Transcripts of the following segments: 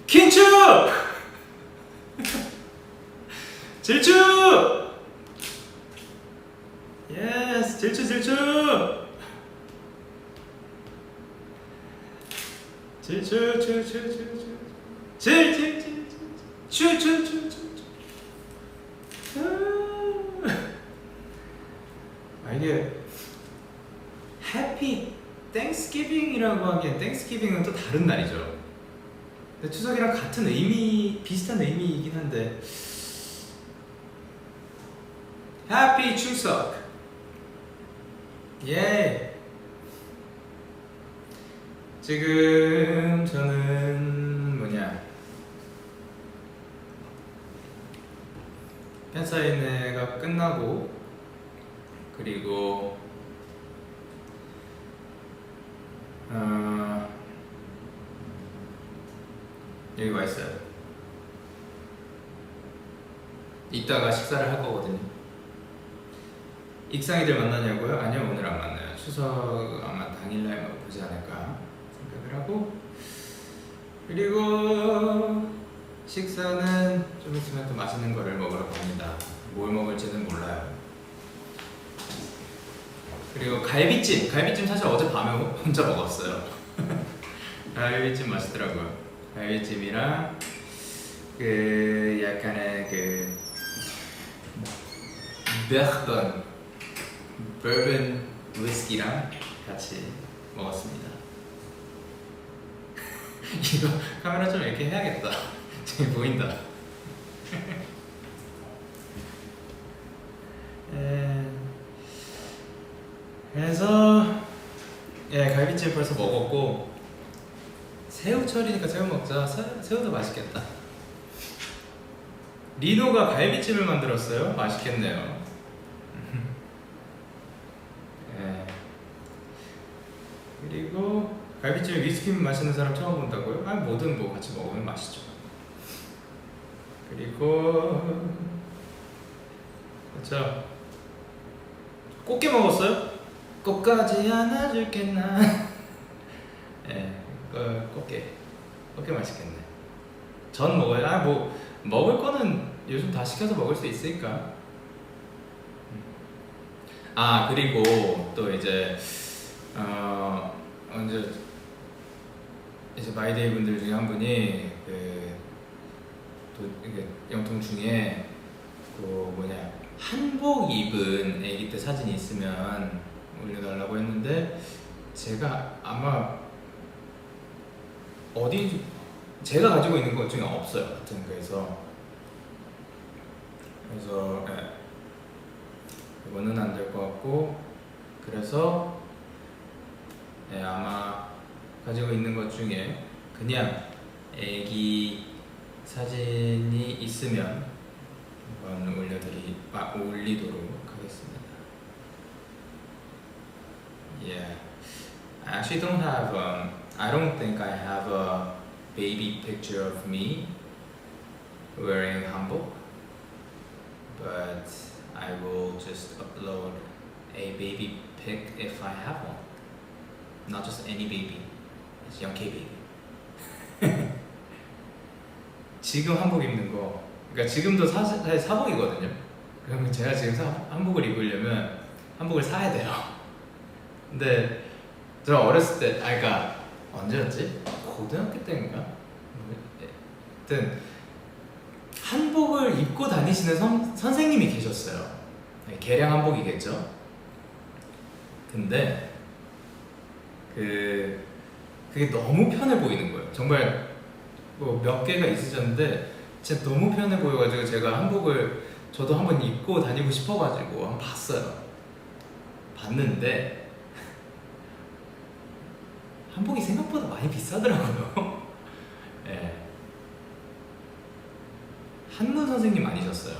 긴축! 질축! 예스, 질축, 질축! 질축, 질축, 질축, 질축, 질축, 질축, 질축. 이게 해피 땡스기빙이라고 하기엔 땡스기빙은 또 다른 날이죠. 근데 추석이랑 같은 의미, 비슷한 의미이긴 한데 해피 추석! 예! 지금 저는 팬사인회가 끝나고 그리고 여기 와 있어요. 이따가 식사를 할 거거든요. 익상이들 만나냐고요? 아니요, 오늘 안 만나요. 추석 아마 당일날 보지 않을까 생각을 하고, 그리고 식사는 좀 있으면 또 맛있는 거를 먹으러 갑니다. 뭘 먹을지는 몰라요. 그리고 갈비찜 사실 어젯밤에 혼자 먹었어요. 갈비찜 맛있더라고요. 갈비찜이랑 그 약간의 그 버번 위스키랑 같이 먹었습니다. 이거 카메라 좀 이렇게 해야겠다. 저기 보인다. 그래서 갈비찜 벌써 먹었고, 새우철이니까 새우 먹자. 새우도 맛있겠다. 리노가 갈비찜을 만들었어요. 맛있겠네요. 그리고 갈비찜에 위스키 마시는 사람 처음 본다고요? 뭐든 뭐 같이 먹으면 맛있죠. 그리고 그렇죠. 꽃게 먹었어요? 꽃까지 안아줄게 나. 꽃게 맛있겠네. 전 먹어요. 뭐 먹을 거는 요즘 다 시켜서 먹을 수 있으니까. 그리고 또 이제 이제 마이데이 분들 중에 한 분이 또 이게 영통 중에 한복 입은 아기 때 사진이 있으면 올려달라고 했는데, 제가 아마 제가 가지고 있는 것 중에 없어요. 하여튼 그래서 이거는 안 될 것 같고, 그래서 아마 가지고 있는 것 중에 그냥 애기 사진이 있으면 한번 올리도록 하겠습니다. Yeah, I actually don't have. I don't think I have a baby picture of me wearing hanbok, but I will just upload a baby pic if I have one. Not just any baby. It's young K baby. 지금 한복 입는 거, 그러니까 지금도 사실 사복이거든요. 그러면 제가 지금 한복을 입으려면 한복을 사야 돼요. 근데 저 어렸을 때, 그러니까 언제였지? 고등학교 때인가? 하여튼 한복을 입고 다니시는 선생님이 계셨어요. 개량 한복이겠죠. 근데 그게 너무 편해 보이는 거예요. 정말 뭐 몇 개가 있으셨는데 진짜 너무 편해 보여가지고 제가 한복을 저도 한번 입고 다니고 싶어가지고 한번 봤어요. 봤는데 한복이 생각보다 많이 비싸더라고요. 네. 한문 선생님 아니셨어요.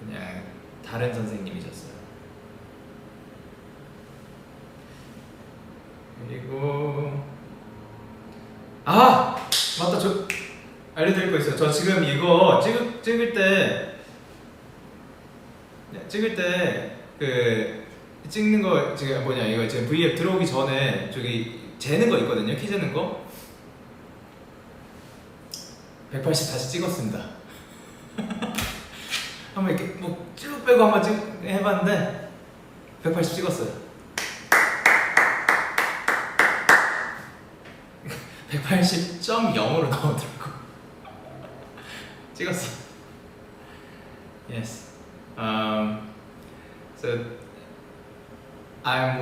그냥 다른 선생님이셨어요. 그리고 맞다, 저 알려드릴 거 있어요. 저 지금 이거 찍을 때 그 찍는 거 지금 뭐냐, 이거 지금 V앱 들어오기 전에 저기 재는 거 있거든요. 키 재는 거 180 다시 찍었습니다. 한번 이렇게 뭐 쭉 빼고 한번 해봤는데 180 찍었어요. 180.0으로 나오더라고. 찍었어. Yes. So I'm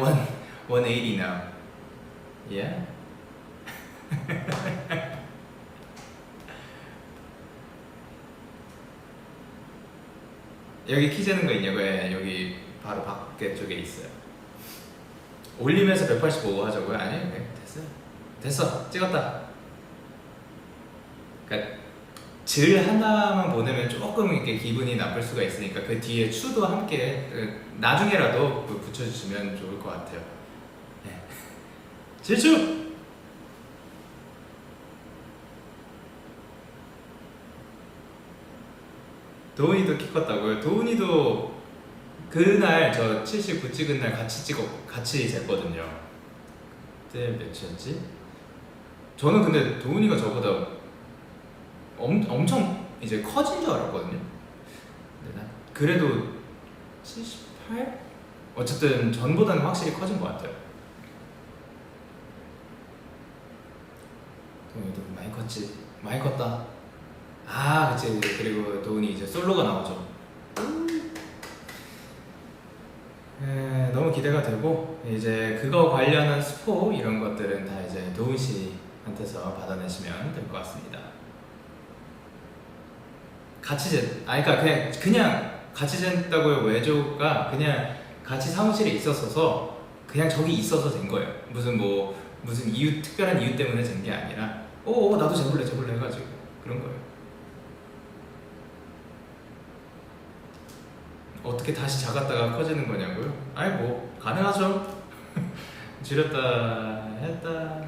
180 now. Yeah. 여기 키 재는 거 있냐고요? 네, 여기 바로 밖에 쪽에 있어요. 올리면서 185 하자고요? 아니, 네, 됐어, 찍었다. 그러니까 질 하나만 보내면 조금 이렇게 기분이 나쁠 수가 있으니까 그 뒤에 추도 함께 나중에라도 붙여주시면 좋을 것 같아요. 네. 질추! 도훈이도 키 컸다고요? 도훈이도 그날 저 79 찍은 날 같이 쟀거든요. 그때 몇이었지? 저는 근데 도훈이가 저보다 엄청 이제 커진 줄 알았거든요. 근데 난 그래도 78? 어쨌든 전보다는 확실히 커진 것 같아요. 도훈이도 많이 컸지? 많이 컸다. 그치. 그리고 도훈이 이제 솔로가 나오죠. 너무 기대가 되고, 이제 그거 관련한 스포 이런 것들은 다 이제 도훈 씨한테서 받아내시면 될 것 같습니다. 같이 그러니까 그냥 같이 쟀다고요. 외조가 그냥 같이 사무실에 있었어서 그냥 저기 있어서 된 거예요. 무슨 특별한 이유 때문에 잰 게 아니라 나도 재볼래 해가지고 그런 거예요. 어떻게 다시 작았다가 커지는 거냐고요? 뭐 가능하죠. 줄였다 했다.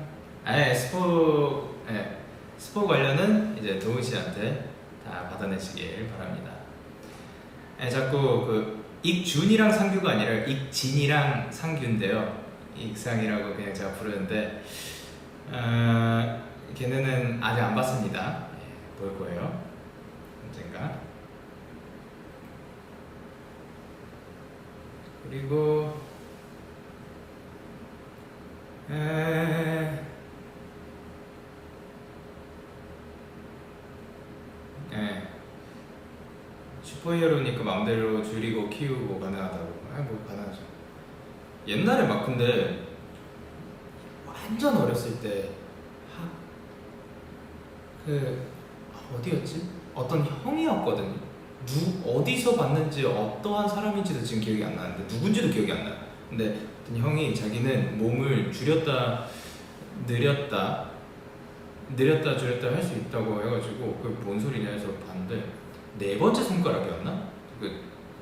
스포 관련은 이제 도훈 씨한테 다 받아내시길 바랍니다. 자꾸 익준이랑 상규가 아니라 익진이랑 상규인데요. 익상이라고 그냥 제가 부르는데 걔네는 아직 안 봤습니다. 볼 거예요. 언젠가. 그리고 슈퍼히어로니까 마음대로 줄이고 키우고 가능하다고. 뭐 가능하죠. 옛날에 막 근데 완전 어렸을 때 어디였지? 어떤 형이었거든요. 어디서 봤는지 어떠한 사람인지도 지금 기억이 안 나는데 누군지도 기억이 안 나요. 근데 어떤 형이 자기는 몸을 줄였다 늘렸다 줄였다 할 수 있다고 해가지고 그게 뭔 소리냐 해서 봤는데 네 번째 손가락이었나?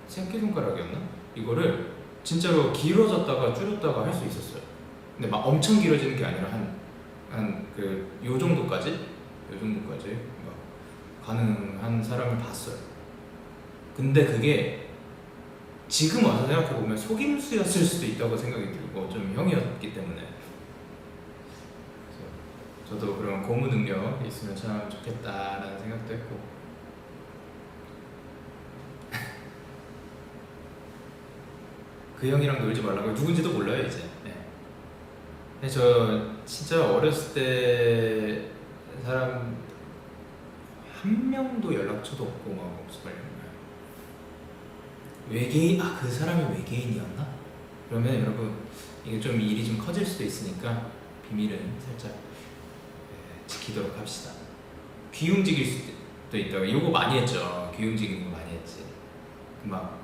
새끼손가락이었나? 이거를 진짜로 길어졌다가 줄였다가 할 수 있었어요. 근데 막 엄청 길어지는 게 아니라 요 정도까지 막 가능한 사람을 봤어요. 근데 그게 지금 와서 생각해보면 속임수였을 수도 있다고 생각이 들고 좀 형이었기 때문에 저도 그런 고무 능력 있으면 참 좋겠다라는 생각도 했고 그 형이랑 놀지 말라고 누군지도 몰라요 이제. 네. 근데 저 진짜 어렸을 때 사람 한 명도 연락처도 없고 막 없을걸요. 외계인, 아 그 사람이 외계인이었나? 그러면 여러분 이게 좀 일이 좀 커질 수도 있으니까 비밀은 살짝 지키도록 합시다. 귀 움직일 수도 있다고. 이거 많이 했죠. 귀 움직이는 거 많이 했지. 막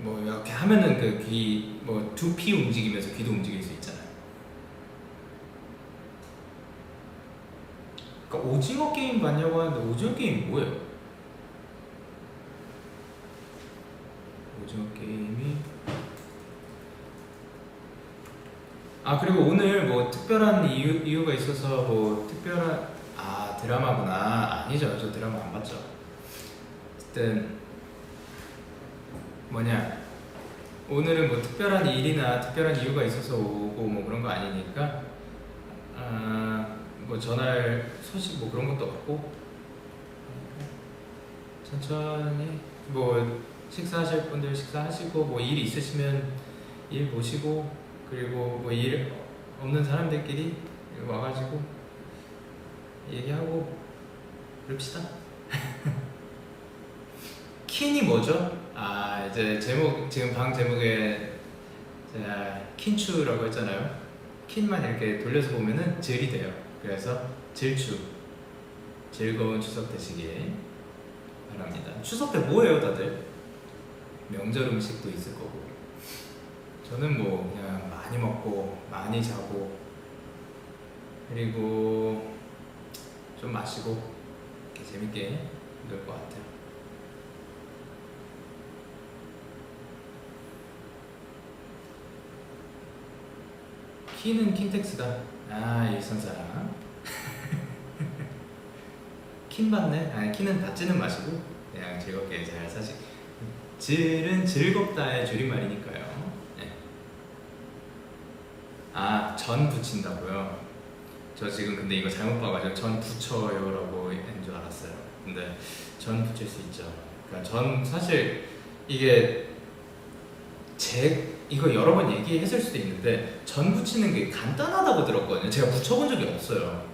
뭐 이렇게 하면은 그 귀 뭐 두피 움직이면서 귀도 움직일 수 있잖아요. 그러니까 오징어 게임 봤냐고 하는데 오징어 게임 뭐예요? 오징어 게임이 아 그리고 오늘 뭐 특별한 이유가 있어서 뭐 특별한 드라마구나. 아니죠, 저 드라마 안 봤죠. 어쨌든 뭐냐, 오늘은 뭐 특별한 일이나 특별한 이유가 있어서 오고 뭐 그런 거 아니니까 뭐 전할 소식 뭐 그런 것도 없고 천천히 뭐 식사하실 분들 식사하시고 뭐 일 있으시면 일 보시고, 그리고 뭐 일 없는 사람들끼리 와가지고 얘기하고 그럽시다. 킨이 뭐죠? 이제 제목, 지금 방 제목에 제가 킨추라고 했잖아요. 킨만 이렇게 돌려서 보면은 즐이 돼요. 그래서 즐추, 즐거운 추석 되시길 바랍니다. 추석 때 뭐해요 다들? 명절 음식도 있을 거고. 저는 뭐 그냥 많이 먹고 많이 자고 그리고 좀 마시고 이렇게 재밌게 놀 것 같아요. 키는 킨텍스다. 일선사랑 킨 받네. 키는 받지는 마시고 그냥 즐겁게 잘 사시. 질은 즐겁다의 줄임말이니까요. 네. 전 붙인다고요? 저 지금 근데 이거 잘못 봐가지고 전 붙여요라고 한 줄 알았어요. 근데 전 붙일 수 있죠. 그러니까 전 사실 이게 이거 여러 번 얘기했을 수도 있는데 전 붙이는 게 간단하다고 들었거든요. 제가 붙여본 적이 없어요.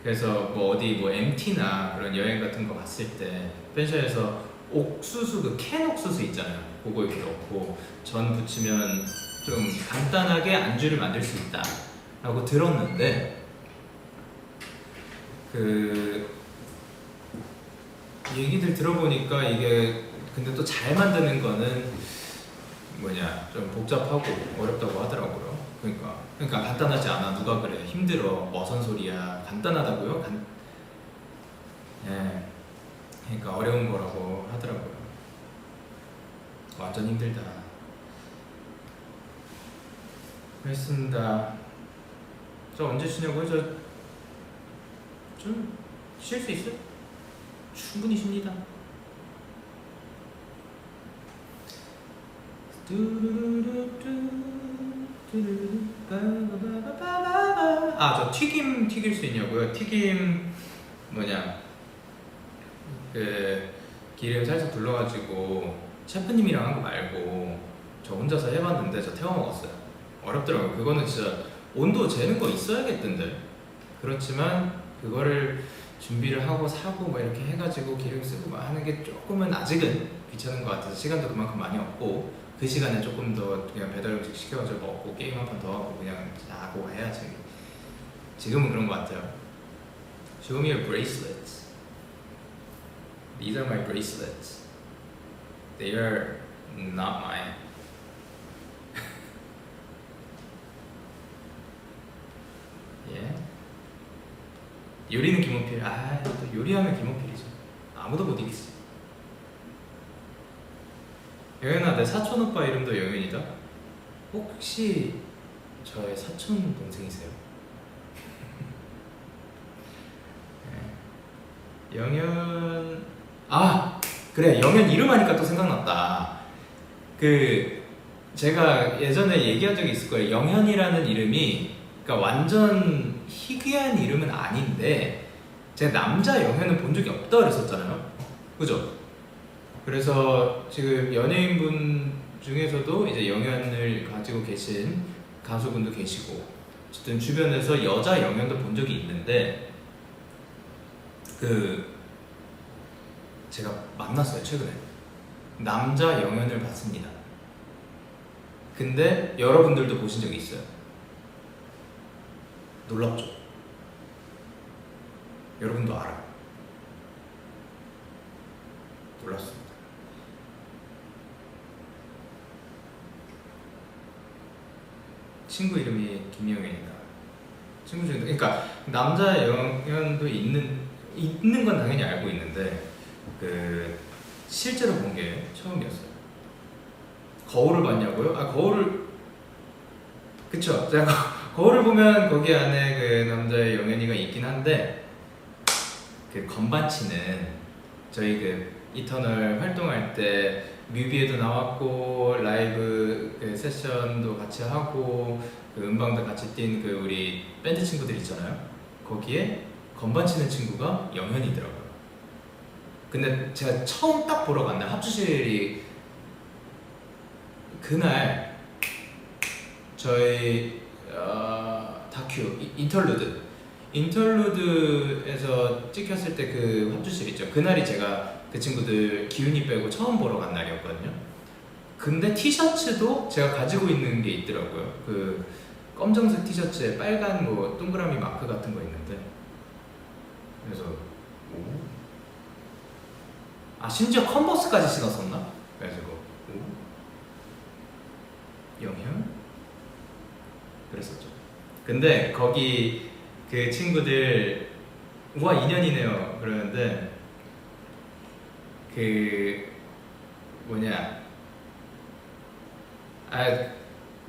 그래서 뭐 어디 뭐 MT나 그런 여행 같은 거 갔을 때 펜션에서 옥수수, 그 캔 옥수수 있잖아요. 그거 이렇게 넣고 전 붙이면 좀 간단하게 안주를 만들 수 있다 라고 들었는데, 그 얘기들 들어보니까 이게 근데 또 잘 만드는 거는 좀 복잡하고 어렵다고 하더라고요. 그러니까 간단하지 않아. 누가 그래 힘들어 머선 소리야. 간단하다고요? 예. 그러니까 어려운 거라고 하더라고요. 완전 힘들다. 그렇습니다. 저 언제 쉬냐고요? 저 좀 쉴 수 있어요? 충분히 쉽니다. 저 튀김 튀길 수 있냐고요? 튀김 그 기름 살짝 둘러가지고 셰프님이랑 한 거 말고 저 혼자서 해봤는데 저 태워 먹었어요. 어렵더라고요. 그거는 진짜 온도 재는 거 있어야겠던데. 그렇지만 그거를 준비를 하고 사고 뭐 이렇게 해가지고 기름 쓰고 막 하는 게 조금은 아직은 귀찮은 것 같아서 시간도 그만큼 많이 없고, 그 시간에 조금 더 그냥 배달 음식 시켜가지고 먹고 게임 한 판 더 하고 그냥 자고 해야지. 지금은 그런 것 같아요. Show me your bracelets. These are my bracelets. They are not mine. 예. 요리는 김원필. 또 요리하면 김원필이죠. 아무도 못 이기지. 영현아, 내 사촌 오빠 이름도 영현이다. 혹시 저의 사촌 동생이세요? 네. 영현. 그래, 영현 이름 하니까 또 생각났다. 제가 예전에 얘기한 적이 있을 거예요. 영현이라는 이름이 그러니까 완전 희귀한 이름은 아닌데 제가 남자 영현을 본 적이 없다 그랬었잖아요. 그죠? 그래서 지금 연예인분 중에서도 이제 영현을 가지고 계신 가수분도 계시고, 어쨌든 주변에서 여자 영현도 본 적이 있는데, 제가 만났어요 최근에. 남자 영현을 봤습니다. 근데 여러분들도 보신 적이 있어요. 놀랍죠? 여러분도 알아요. 놀랐습니다. 친구 이름이 김영현이다. 친구 중에, 그러니까 남자 영현도 있는 건 당연히 알고 있는데 실제로 본 게 처음이었어요. 거울을 봤냐고요? 거울을, 그쵸? 제가 거울을 보면 거기 안에 그 남자의 영현이가 있긴 한데, 그 건반 치는, 저희 이터널 활동할 때 뮤비에도 나왔고 라이브 세션도 같이 하고 음방도 같이 뛴 우리 밴드 친구들 있잖아요. 거기에 건반 치는 친구가 영현이더라고요. 근데 제가 처음 딱 보러 간 날, 합주실이 그날 저희 다큐 인터루드에서 찍혔을 때 그 합주실 있죠. 그날이 제가 그 친구들 기훈이 빼고 처음 보러 간 날이었거든요. 근데 티셔츠도 제가 가지고 있는 게 있더라고요. 그 검정색 티셔츠에 빨간 동그라미 마크 같은 거 있는데, 그래서 심지어 컨버스까지 신었었나? 그래가지고 영현? 그랬었죠. 근데 거기 그 친구들 우와 인연이네요 그러는데,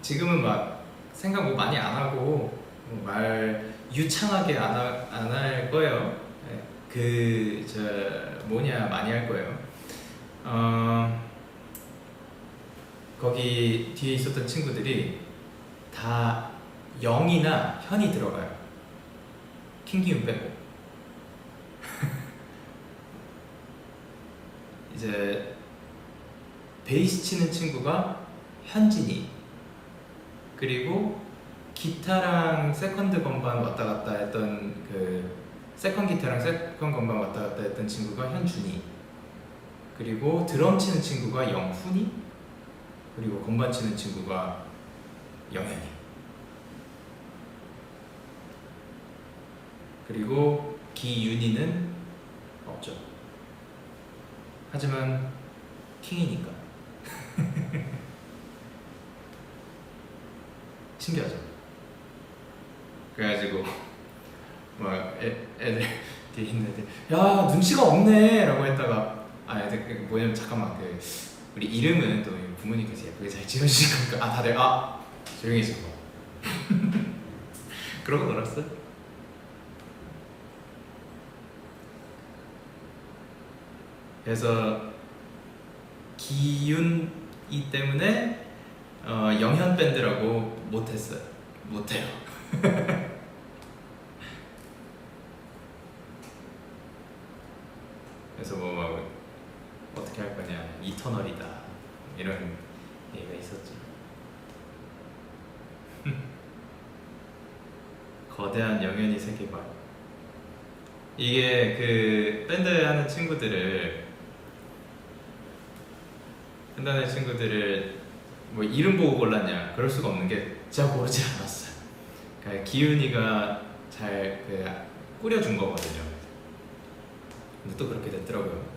지금은 막 생각 많이 안 하고 말 유창하게 안 할 거예요. 많이 할 거예요. 거기 뒤에 있었던 친구들이 다 영이나 현이 들어가요. 킹기훈 빼고. 이제 베이스 치는 친구가 현진이, 그리고 기타랑 세컨드 건반 왔다 갔다 했던 세컨 기타랑 세컨 건반 왔다 갔다 했던 친구가 현준이, 그리고 드럼 치는 친구가 영훈이, 그리고 건반 치는 친구가 영현이, 그리고 기윤이는 없죠. 하지만 킹이니까. 신기하죠? 그래가지고 애들 뒤에 있는 애들 야 눈치가 없네 라고 했다가 애들 뭐냐면 잠깐만 우리 이름은 또 부모님께서 예쁘게 잘 지어주신 거니까 다들 조용히 해줘. 그러고 놀았어요? 그래서 기윤이 때문에 영현 밴드라고 못해요. 그래서 어떻게 할 거냐, 이터널이다 이런 얘기가 있었죠. 거대한 영현이 세계관. 이게 밴드 하는 친구들을 이름 보고 골랐냐, 그럴 수가 없는 게 제가 고르지 않았어요. 그러니까 기훈이가 잘 꾸려준 거거든요. 근데 또 그렇게 됐더라고요.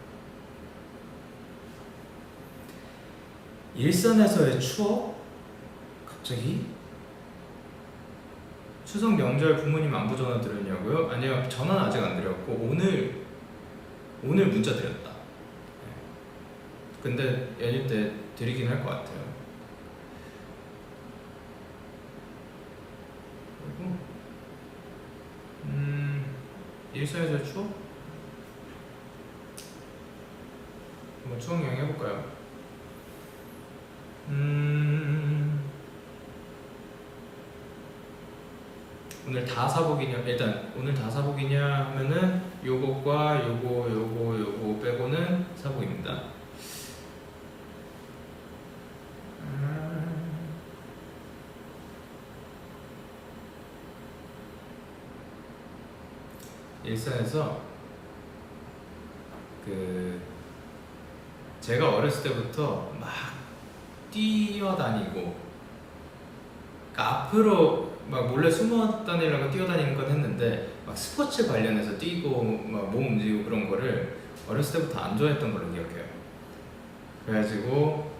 일산에서의 추억? 갑자기? 추석 명절 부모님 안부 전화 드렸냐고요? 아니요, 전화는 아직 안 드렸고 오늘 문자 드렸다. 근데 연휴 때 드리긴 할 것 같아요. 그리고 일산에서의 추억? 한번 추억 여행 해볼까요? 오늘 다 사복이냐? 일단 오늘 다 사복이냐 하면은 요것과 요거 빼고는 사복입니다. 일산에서 그 제가 어렸을 때부터 막 뛰어다니고, 그러니까 앞으로 막 몰래 숨어 다니려고 뛰어다니는 건 했는데 막 스포츠 관련해서 뛰고 막 몸 움직이고 그런 거를 어렸을 때부터 안 좋아했던 걸로 기억해요. 그래가지고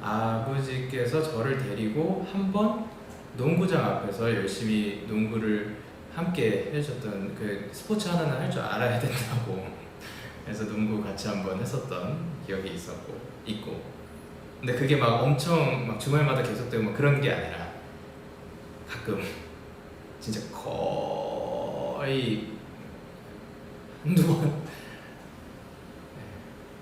아버지께서 저를 데리고 한번 농구장 앞에서 열심히 농구를 함께 해주셨던, 그 스포츠 하나는 할 줄 알아야 된다고 그래서 농구 같이 한번 했었던 기억이 있고, 근데 그게 막 엄청 막 주말마다 계속되고 막 그런 게 아니라 가끔 진짜 거의 한두 번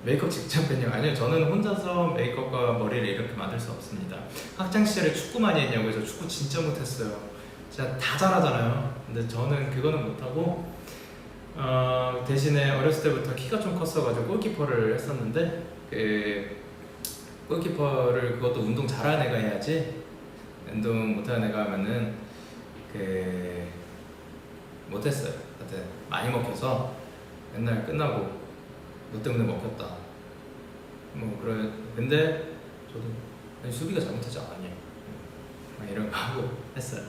메이크업 직접 뺀요? 아니요, 저는 혼자서 메이크업과 머리를 이렇게 만들 수 없습니다. 학창 시절에 축구 많이 했냐고 해서 축구 진짜 못했어요. 진짜 다 잘하잖아요. 근데 저는 그거는 못하고 대신에 어렸을 때부터 키가 좀 컸어가지고 골키퍼를 했었는데, 그 골키퍼를 그것도 운동 잘하는 애가 해야지, 운동 못하는 애가 하면은 그 못했어요. 하여튼 많이 먹혀서 맨날 끝나고 너 때문에 먹혔다 뭐 그래. 근데 저도 아니, 수비가 잘못하지 않았냐 막 이런 거 하고 했어요.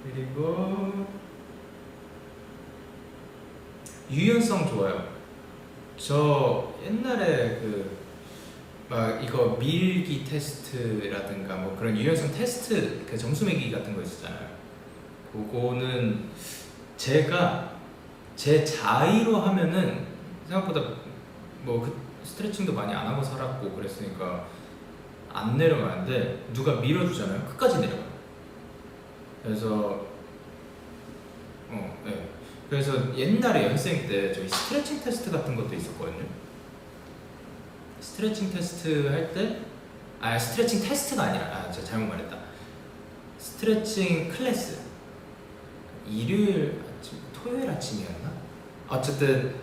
그리고 유연성 좋아요. 저 옛날에 그 막 이거 밀기 테스트라든가 뭐 그런 유연성 테스트, 그 점수 매기기 같은 거 있었잖아요. 그거는 제가 제 자의로 하면은 생각보다 뭐 그 스트레칭도 많이 안 하고 살았고 그랬으니까 안 내려가는데, 누가 밀어주잖아요. 끝까지 내려가요. 그래서 네. 그래서 옛날에 연습생 때 저희 스트레칭 테스트 같은 것도 있었거든요. 스트레칭 테스트 할 때, 스트레칭 테스트가 아니라, 제가 잘못 말했다. 스트레칭 클래스. 일요일 아침, 토요일 아침이었나? 어쨌든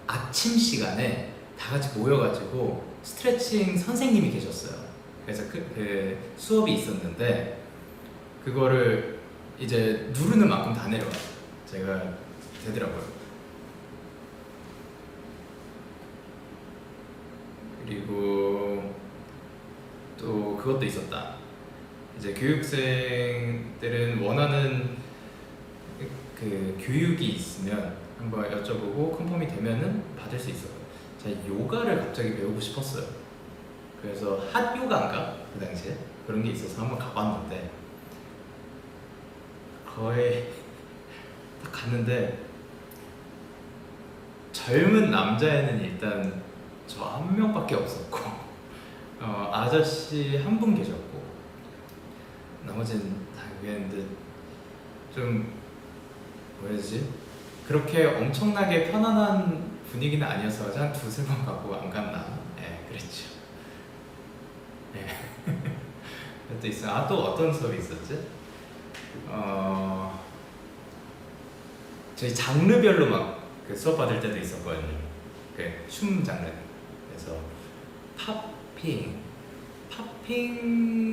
아침 시간에 다 같이 모여가지고 스트레칭 선생님이 계셨어요. 그래서 그 수업이 있었는데 그거를 이제 누르는 만큼 다 내려가요. 제가 되더라고요. 그리고 또 그것도 있었다. 이제 교육생들은 원하는 그 교육이 있으면 한번 여쭤보고 컨펌이 되면은 받을 수 있어요. 제가 요가를 갑자기 배우고 싶었어요. 그래서 핫 요가인가? 그 당시에 그런 게 있어서 한번 가봤는데, 거의 딱 갔는데 젊은 남자애는 일단 저 한 명밖에 없었고 아저씨 한 분 계셨고 나머지는 다 그랬는데, 좀 뭐라 해야 되지? 그렇게 엄청나게 편안한 분위기는 아니어서 한 두세 번 가고 안 갔나? 네, 그랬죠. 네. 또 있어. 또 어떤 수업이 있었지? 저희 장르별로 막 그 수업 받을 때도 있었거든요. 그 춤 장르. 그래서 팝핑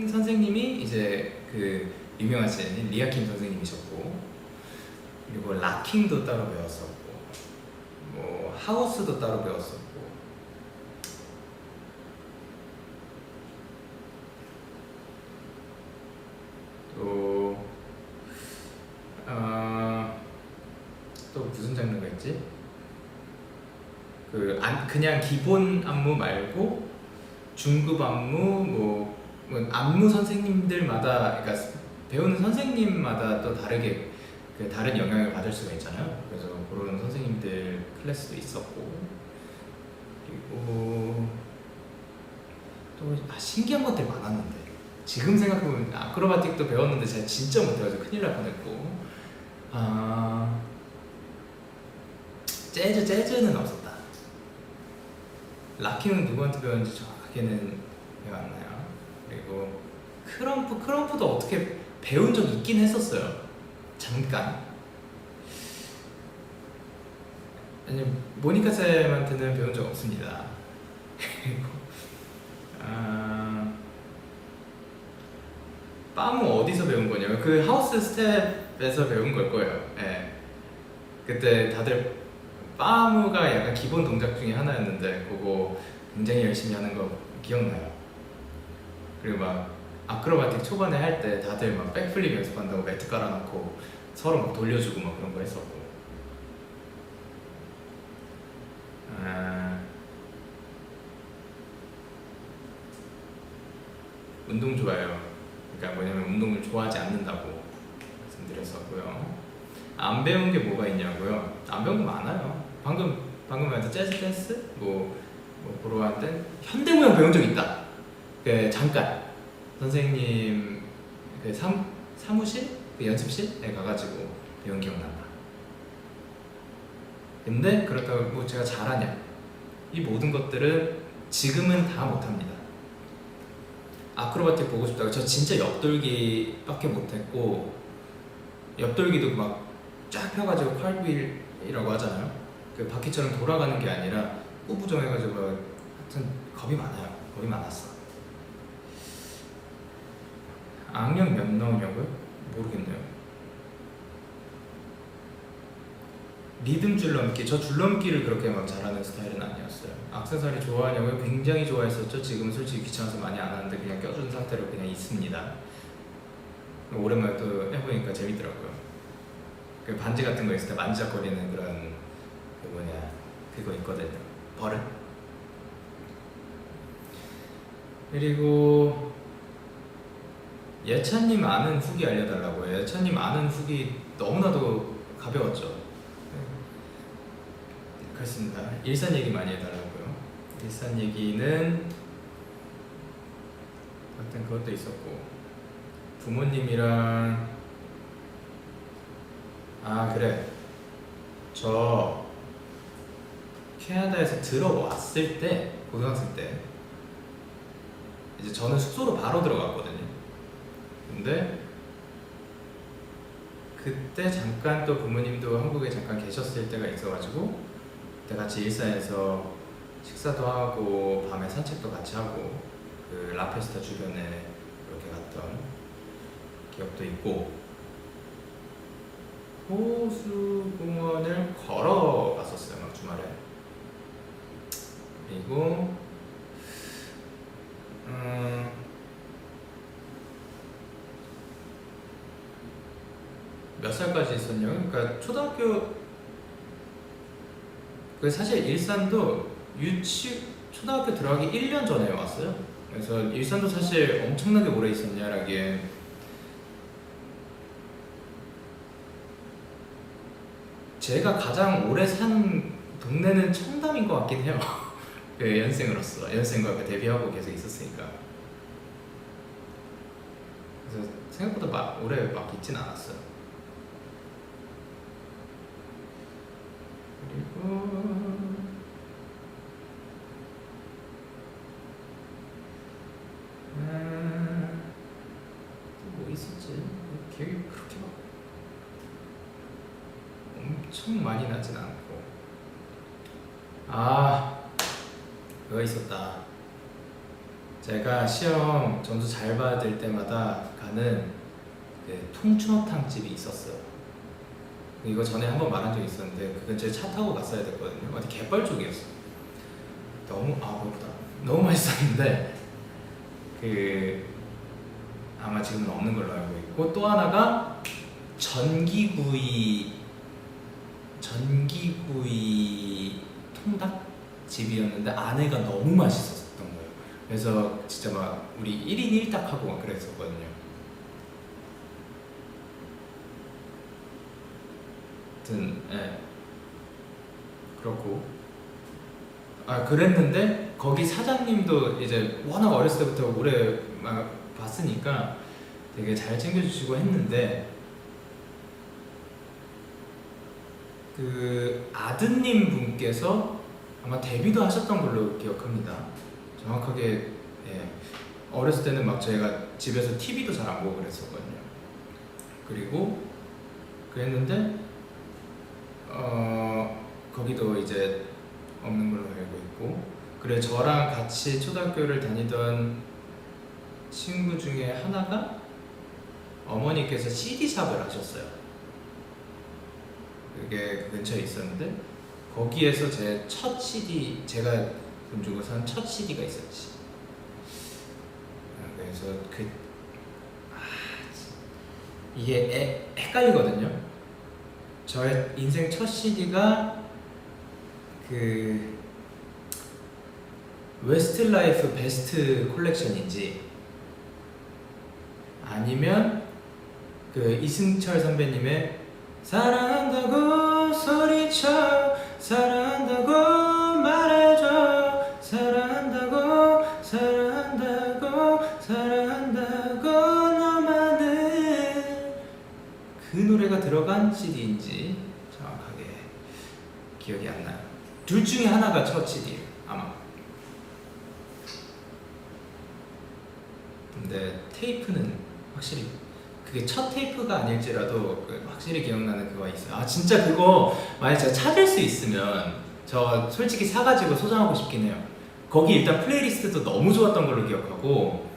선생님이 이제 그 유명하신 리아킴 선생님이셨고, 그리고 락킹도 따로 배웠었고, 뭐 하우스도 따로 배웠었고, 또 무슨 장르가 있지? 그냥 기본 안무 말고 중급 안무, 뭐 안무 선생님들마다, 그러니까 배우는 선생님마다 또 다르게 그 다른 영향을 받을 수가 있잖아요. 그래서 그런 선생님들 클래스도 있었고, 그리고 또 신기한 것들 많았는데, 지금 생각해보면 아크로바틱도 배웠는데 제가 진짜 못해가지고 큰일 날 뻔했고, 재즈는 없었다. 락킹은 누구한테 배웠는지 정확하게는 기억 안 나요. 그리고 크럼프도 어떻게 배운 적 있긴 했었어요. 잠깐. 아니, 모니카 쌤한테는 배운 적 없습니다. 그리고 빠무 어디서 배운 거냐면 그 하우스 스텝 빼서 배운 걸 거예요. 예. 그때 다들 빠무가 약간 기본 동작 중에 하나였는데 그거 굉장히 열심히 하는 거 기억나요. 그리고 막 아크로바틱 초반에 할 때 다들 막 백플립 연습한다고 매트 깔아놓고 서로 막 돌려주고 막 그런 거 했었고. 운동 좋아해요. 그러니까 뭐냐면 운동을 좋아하지 않는다고 말씀드렸었고요. 안 배운 게 뭐가 있냐고요? 안 배운 거 많아요. 방금 말한 재즈 댄스 뭐 보러 왔는데 현대무용 배운 적 있다. 그 잠깐 선생님 그 사무실 그 연습실에 가가지고 배운 기억난다. 근데 그렇다고 뭐 제가 잘하냐? 이 모든 것들은 지금은 다 못합니다. 아크로바틱 보고 싶다고 저 진짜 옆돌기밖에 못했고 옆돌기도 막 쫙 펴가지고 칼빌이라고 하잖아요. 그 바퀴처럼 돌아가는 게 아니라 꾸부정해가지고 하여튼 겁이 많아요. 겁이 많았어. 악력 몇 나오냐고요? 모르겠네요. 리듬 줄넘기, 저 줄넘기를 그렇게 막 잘하는 스타일은 아니었어요. 액세서리 좋아하냐고요? 굉장히 좋아했었죠. 지금은 솔직히 귀찮아서 많이 안 하는데 그냥 껴준 상태로 그냥 있습니다. 오랜만에 또 해보니까 재밌더라고요. 그 반지 같은 거 있을 때 만지작거리는 그런 그거 있거든요. 버릇. 그리고 예찬님 아는 후기 알려달라고요. 예찬님 아는 후기 너무나도 가벼웠죠. 그렇습니다. 일산 얘기 많이 해달라고요. 일산 얘기는 하여튼 그것도 있었고 부모님이랑 그래 저 캐나다에서 들어왔을 때 고등학생 때 이제 저는 숙소로 바로 들어갔거든요. 근데 그때 잠깐 또 부모님도 한국에 잠깐 계셨을 때가 있어가지고 그때 같이 일산에서 식사도 하고 밤에 산책도 같이 하고 그 라페스타 주변에 이렇게 갔던 기억도 있고 호수공원을 걸어갔었어요. 막 주말에. 그리고 몇 살까지 있었냐고? 그러니까 초등학교 사실 일산도 초등학교 들어가기 1년 전에 왔어요. 그래서 일산도 사실 엄청나게 오래 있었냐라기에 제가 가장 오래 산 동네는 청담인 것 같긴 해요. 그 연생과 그 데뷔하고 계속 있었으니까. 그래서 생각보다 오래 막 있진 않았어요. 그리고 또 뭐 있었지? 기억이 그렇게 막 엄청 많이 나진 않고 그거 있었다. 제가 시험 점수 잘 받을 때마다 가는 그 통추어탕 집이 있었어요. 이거 전에 한번 말한 적이 있었는데 그 근처에 차 타고 갔어야 됐거든요. 어디 갯벌 쪽이었어. 배고프다. 너무 맛있었는데 그 아마 지금은 없는 걸로 알고 있고 또 하나가 전기구이 통닭 집이었는데 안에가 너무 맛있었던 거예요. 그래서 진짜 막 우리 1인 1닭 하고 막 그랬었거든요. 하여튼 그렇고 그랬는데 거기 사장님도 이제 워낙 어렸을 때부터 오래 막 봤으니까 되게 잘 챙겨주시고 했는데 그 아드님 분께서 아마 데뷔도 하셨던 걸로 기억합니다. 정확하게 어렸을 때는 막 저희가 집에서 TV도 잘 안 보고 그랬었거든요. 그리고 그랬는데 거기도 이제 없는 걸로 알고 있고 그래 저랑 같이 초등학교를 다니던 친구 중에 하나가 어머니께서 CD샵을 하셨어요. 그게 그 근처에 있었는데 거기에서 제 첫 CD, 제가 돈 주고 산 첫 CD가 있었지. 그래서 이게 헷갈리거든요. 저의 인생 첫 CD가 그 웨스트라이프 베스트 콜렉션인지 아니면 그 이승철 선배님의 사랑한다고 소리쳐 사랑한다고 말해줘 사랑한다고 사랑한다고 사랑한다고 너만을 그 노래가 들어간 CD인지 정확하게 기억이 안 나요. 둘 중에 하나가 첫 CD예요 아마. 근데 테이프는 확실히 그게 첫 테이프가 아닐지라도 확실히 기억나는 그거 있어요. 아 진짜 그거 만약 제가 찾을 수 있으면 저 솔직히 사가지고 소장하고 싶긴 해요. 거기 일단 플레이리스트도 너무 좋았던 걸로 기억하고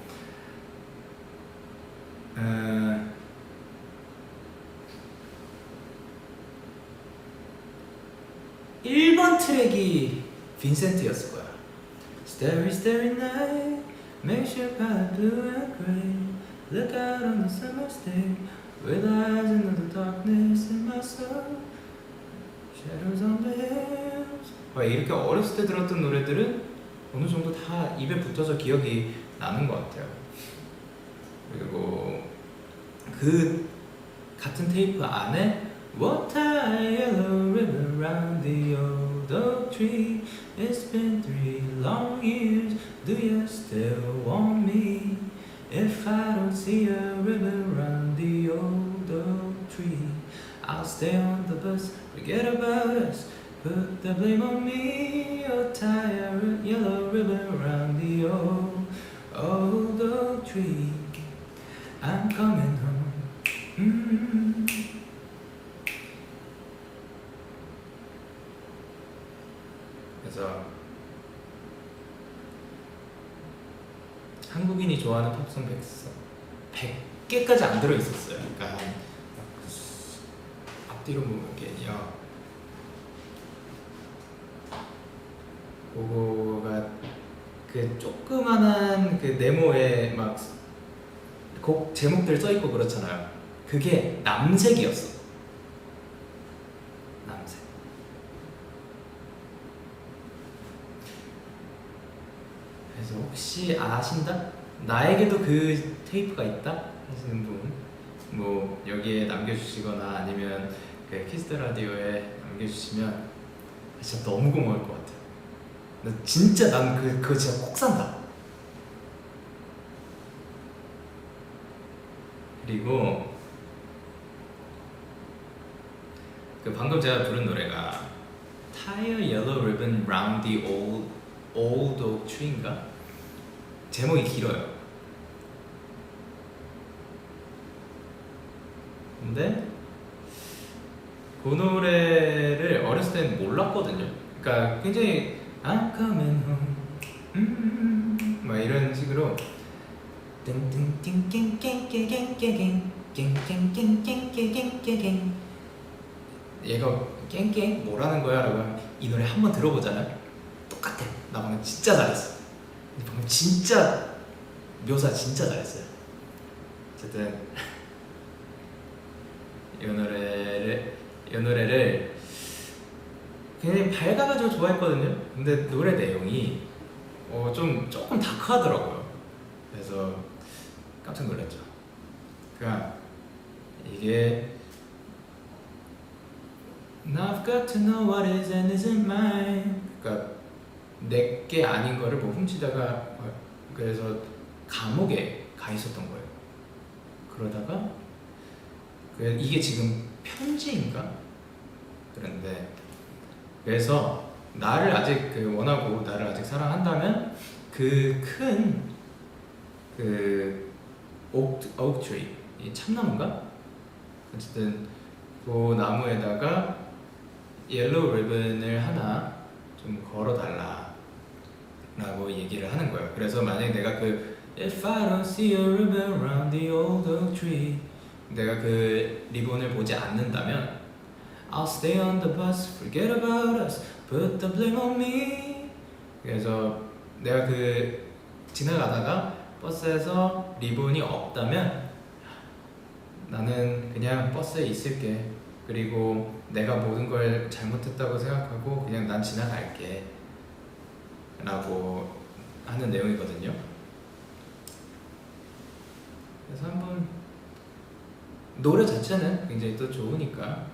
1번 트랙이 빈센트였을 거야. Starry starry night makes your path blue and gray Look out on the summer's day with eyes into the darkness in my soul Shadows on the hills 이렇게 어렸을 때 들었던 노래들은 어느 정도 다 입에 붙어서 기억이 나는 것 같아요. 그리고 그 같은 테이프 안에 What a yellow river round the old oak tree It's been 3 long years Do you still want me If I don't see a river round the old oak tree I'll stay on the bus Forget about us Put the blame on me Oh tie a yellow ribbon round the old oak tree I'm coming home 그래서 한국인이 좋아하는 팝송 100개까지 안 들어있었어요. 그러니까 앞뒤로 모으게요. 그거가 그 조그만한 그 네모에 막 곡 제목들 써있고 그렇잖아요. 그게 남색이었어. 남색. 그래서 혹시 아신다? 나에게도 그 테이프가 있다? 하시는 분 뭐 여기에 남겨주시거나 아니면 그 키스 라디오에 남겨주시면 진짜 너무 고마울 것 같아요. 나 진짜 난 그거 진짜 꼭 산다. 그리고 그 방금 제가 부른 노래가 Tie a yellow ribbon round the old oak tree인가? 제목이 길어요. 근데 그 노래를 어렸을 때는 몰랐거든요. 그러니까 굉장히 I'm coming home 막 이런 식으로 얘가 깽깽 뭐라는 거야? 라고 하면 이 노래 한번 들어보잖아요. 똑같아. 나 방금 진짜 잘했어. 방금 진짜 묘사 진짜 잘했어요. 어쨌든 이 노래를 굉장히 밝아가지고 좋아했거든요. 근데 노래 내용이 조금 다크하더라고요. 그래서 깜짝 놀랐죠. 그러니까 이게 Now I've got to know what is and isn't mine. 그러니까 내게 아닌 거를 뭐 훔치다가 그래서 감옥에 가 있었던 거예요. 그러다가 이게 지금 편지인가? 그런데 그래서 나를 아직 원하고 나를 아직 사랑한다면 그 큰 오크트리 이 참나무인가? 어쨌든 그 나무에다가 옐로우 리본을 하나 좀 걸어달라 라고 얘기를 하는 거예요. 그래서 만약에 내가 If I don't see a ribbon round the old oak tree 내가 그 리본을 보지 않는다면 I'll stay on the bus, forget about us, put the blame on me. 그래서 내가 그 지나가다가 버스에서 리본이 없다면 나는 그냥 버스에 있을게. 그리고 내가 모든 걸 잘못했다고 생각하고 그냥 난 지나갈게 라고 하는 내용이거든요. 그래서 한번 노래 자체는 굉장히 또 좋으니까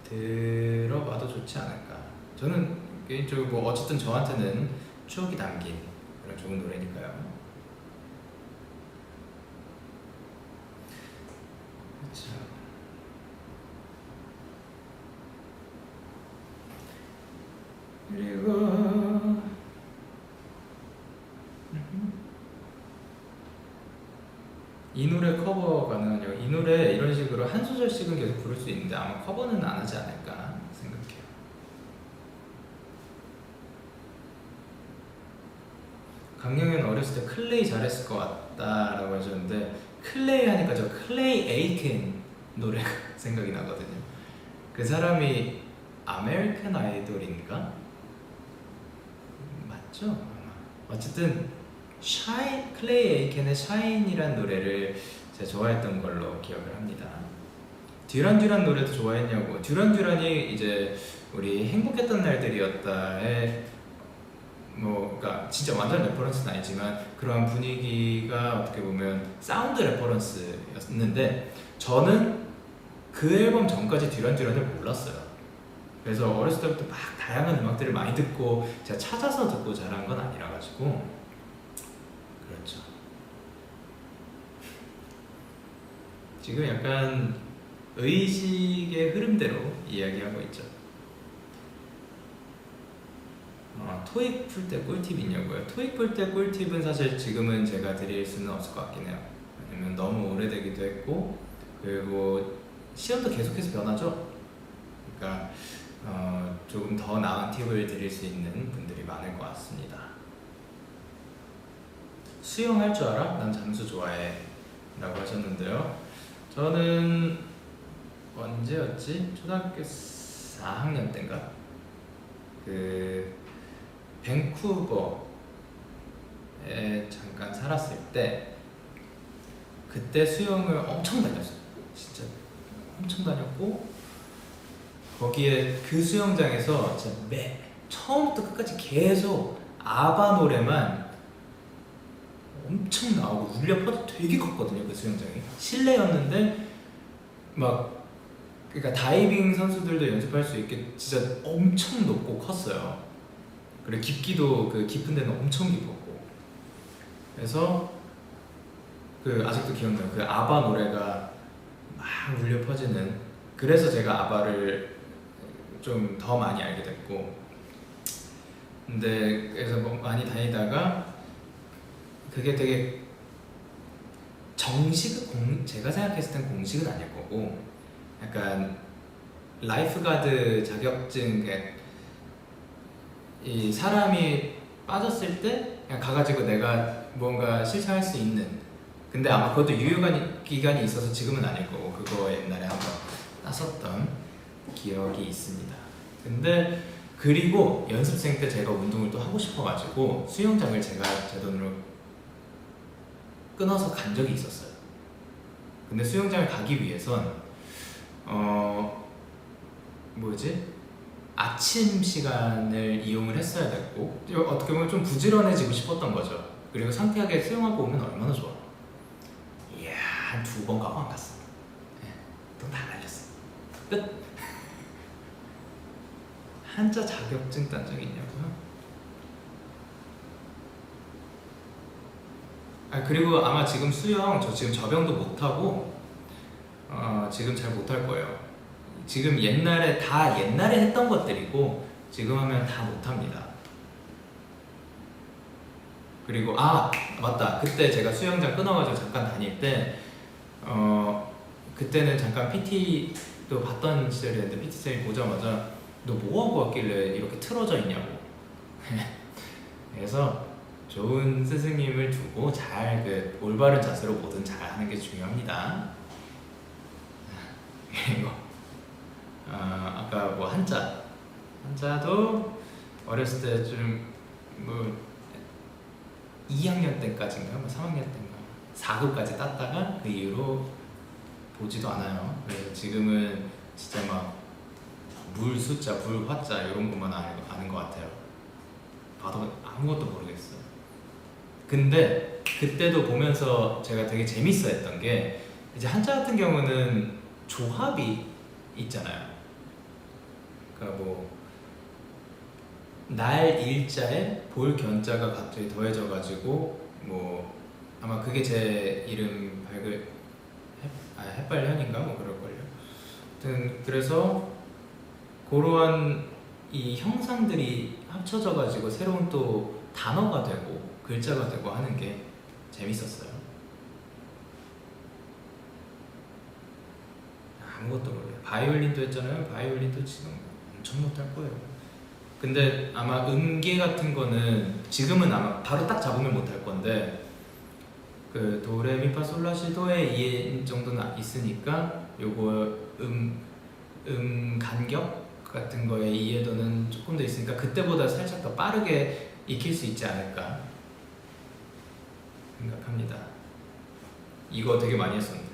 들어봐도 좋지 않을까. 저는 개인적으로 뭐 어쨌든 저한테는 추억이 담긴 그런 좋은 노래니까요. 그렇죠. 그리고 이 노래 커버 가능하냐고. 이 노래 이런 식으로 한 소절씩은 계속 부를 수 있는데 아마 커버는 안 하지 않을까 생각해요. 강영현 어렸을 때 클레이 잘했을 것 같다라고 하셨는데 클레이 하니까 저 클레이 에이켄 노래가 생각이 나거든요. 그 사람이 아메리칸 아이돌인가? 맞죠? 아마. 어쨌든 샤인, 클레이 에이켄의 샤인이란 노래를 제가 좋아했던 걸로 기억을 합니다. 듀란 듀란 노래도 좋아했냐고. 듀란 듀란이 이제 우리 행복했던 날들이었다에 뭐 그러니까 진짜 완전 레퍼런스는 아니지만 그런 분위기가 어떻게 보면 사운드 레퍼런스였는데 저는 그 앨범 전까지 듀란 듀란을 몰랐어요. 그래서 어렸을 때부터 막 다양한 음악들을 많이 듣고 제가 찾아서 듣고 자란 건 아니라 가지고 그렇죠. 지금 약간 의식의 흐름대로 이야기하고 있죠. 토익 풀 때 꿀팁 있냐고요? 토익 풀 때 꿀팁은 사실 지금은 제가 드릴 수는 없을 것 같긴 해요. 왜냐면 너무 오래되기도 했고 그리고 시험도 계속해서 변하죠. 그러니까 조금 더 나은 팁을 드릴 수 있는 분들이 많을 것 같습니다. 수영할 줄 알아? 난 잠수 좋아해 라고 하셨는데요. 저는 언제였지? 초등학교 4학년 때인가? 그 밴쿠버에 잠깐 살았을 때 그때 수영을 엄청 다녔어요. 진짜 엄청 다녔고 거기에 그 수영장에서 진짜 처음부터 끝까지 계속 아바 노래만 엄청 나오고 울려 퍼져 되게 컸거든요. 그 수영장이 실내였는데 막 그러니까 다이빙 선수들도 연습할 수 있게 진짜 엄청 높고 컸어요. 그리고 깊기도 그 깊은 데는 엄청 깊었고 그래서 그 아직도 기억나요. 그 아바 노래가 막 울려 퍼지는 그래서 제가 아바를 좀 더 많이 알게 됐고 근데 그래서 뭐 많이 다니다가 그게 되게 제가 생각했을 땐 공식은 아닐 거고 약간 라이프가드 자격증 이 사람이 빠졌을 때 그냥 가가지고 내가 뭔가 실천할 수 있는 근데 아마 그것도 유효기간이 있어서 지금은 아닐 거고 그거 옛날에 한번 땄었던 기억이 있습니다. 근데 그리고 연습생 때 제가 운동을 또 하고 싶어가지고 수영장을 제가 제 돈으로 끊어서 간 적이 있었어요. 근데 수영장을 가기 위해선 아침 시간을 이용을 했어야 됐고 어떻게 보면 좀 부지런해지고 싶었던 거죠. 그리고 상쾌하게 수영하고 오면 얼마나 좋아. 이야 한 2번 가고 안 갔어. 돈 다 날렸어. 끝. 한자 자격증 딴 적이 있냐고요? 그리고 아마 지금 수영 저 지금 저병도 못하고 지금 잘 못할 거예요. 지금 옛날에 했던 것들이고 지금 하면 다 못합니다. 그리고 맞다. 그때 제가 수영장 끊어가지고 잠깐 다닐 때 그때는 잠깐 PT도 봤던 시절이었는데 PT생이 보자마자 너 뭐하고 왔길래 이렇게 틀어져 있냐고. 그래서 좋은 스승님을 두고 잘 올바른 자세로 뭐든 잘 하는 게 중요합니다. 그리고 아까 뭐 한자도 어렸을 때 좀 뭐 2학년 때까지인가 뭐 3학년 때인가 4급까지 땄다가 그 이후로 보지도 않아요. 그래서 지금은 진짜 막 물 숫자, 불 화자 이런 것만 아는 것 같아요. 봐도 아무것도 모르겠어요. 근데 그때도 보면서 제가 되게 재밌어 했던 게 이제 한자 같은 경우는 조합이 있잖아요. 그러니까 뭐 날 일자에 볼 견자가 갑자기 더해져가지고 뭐 아마 그게 제 이름 햇발현인가 뭐 그럴걸요. 아무튼 그래서 그러한 이 형상들이 합쳐져가지고 새로운 또 단어가 되고 글자가 되고 하는 게 재밌었어요. 아무것도 모르겠어요. 바이올린도 했잖아요. 바이올린도 지금 엄청 못할 거예요. 근데 아마 음계 같은 거는 지금은 아마 바로 딱 잡으면 못할 건데 그 도레미파솔라시도의 이해 정도는 있으니까 요거 간격 같은 거의 이해도는 조금 더 있으니까 그때보다 살짝 더 빠르게 익힐 수 있지 않을까 생각합니다. 이거 되게 많이 했었는데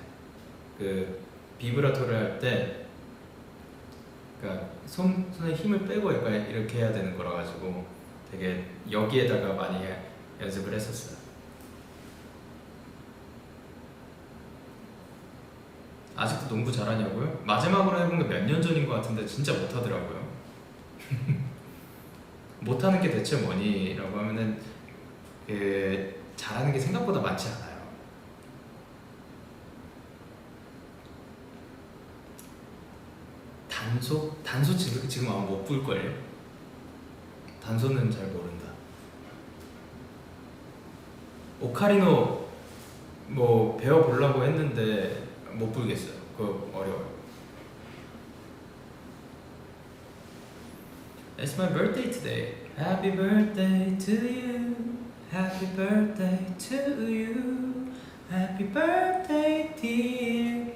그 비브라토를 할 때 그러니까 손에 힘을 빼고 약간 이렇게 해야 되는 거라 가지고 되게 여기에다가 많이 연습을 했었어요. 아직도 농구 잘하냐고요? 마지막으로 해본 게 몇 년 전인 것 같은데 진짜 못하더라고요. 못하는 게 대체 뭐니? 라고 하면은 잘하는 게 생각보다 많지 않아요. 단소 지금 아마 못 불걸요? 단소는 잘 모른다. 오카리노 뭐 배워보려고 했는데 못 불겠어요. 그거 어려워요. It's my birthday today. Happy birthday to you. Happy birthday to you. Happy birthday dear